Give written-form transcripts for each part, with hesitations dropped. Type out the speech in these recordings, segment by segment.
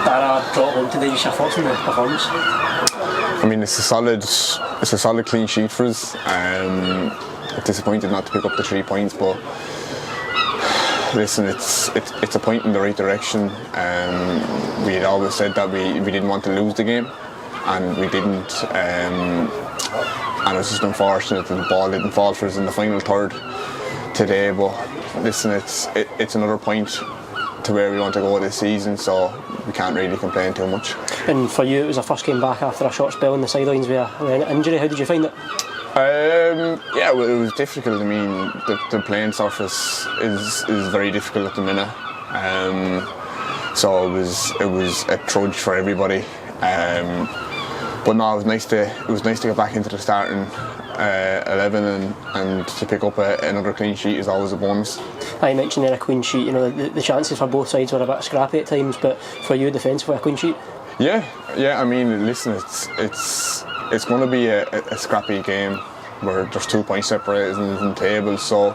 Darragh brought home today. Just your thoughts on the performance? I mean, it's a solid clean sheet for us. Disappointed not to pick up the 3 points, but listen, it's a point in the right direction. We had always said that we didn't want to lose the game, and we didn't. And it's just unfortunate that the ball didn't fall for us in the final third today. But listen, it's another point to where we want to go this season, so we can't really complain too much. And for you, it was a first game back after a short spell on the sidelines with an injury. How did you find it? Yeah, well, it was difficult. I mean, the playing surface is very difficult at the minute, so it was a trudge for everybody. But no, it was nice to get back into the starting 11 and to pick up another clean sheet is always a bonus. I mentioned there a clean sheet. You know, the chances for both sides were a bit scrappy at times, but for you, defensively, a clean sheet. Yeah. I mean, listen, it's going to be a scrappy game where there's 2 points separated in the table. So,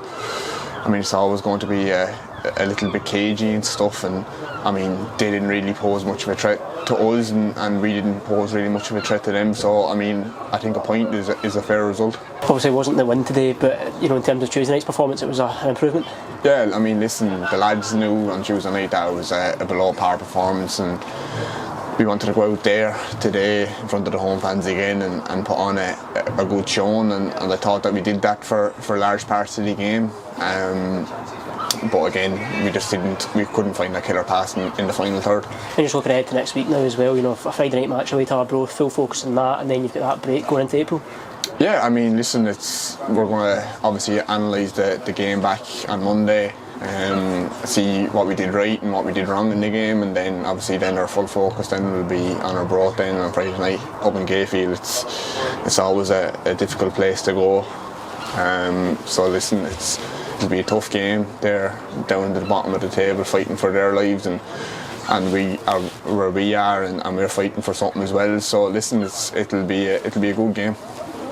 I mean, it's always going to be a little bit cagey and stuff. And I mean, they didn't really pose much of a threat to us, and we didn't pose really much of a threat to them. So, I mean, I think a point is a fair result. Obviously, it wasn't the win today, but you know, in terms of Tuesday night's performance, it was an improvement. Yeah, I mean, listen, the lads knew on Tuesday night that it was a below par performance, and we wanted to go out there today in front of the home fans again and put on a good showing, and I thought that we did that for large parts of the game. But again, we couldn't find that killer pass in the final third. And just looking ahead to next week now as well, you know, a Friday night match away to Arbroath, full focus on that, and then you've got that break going into April. Yeah, I mean, listen, we're going to obviously analyse the game back on Monday, see what we did right and what we did wrong in the game, and then obviously our full focus then will be on Arbroath then on Friday night up in Gayfield. It's always a difficult place to go. So listen, it'll be a tough game. They're down to the bottom of the table fighting for their lives, and we are where we are, and we're fighting for something as well. So listen, it'll be a good game.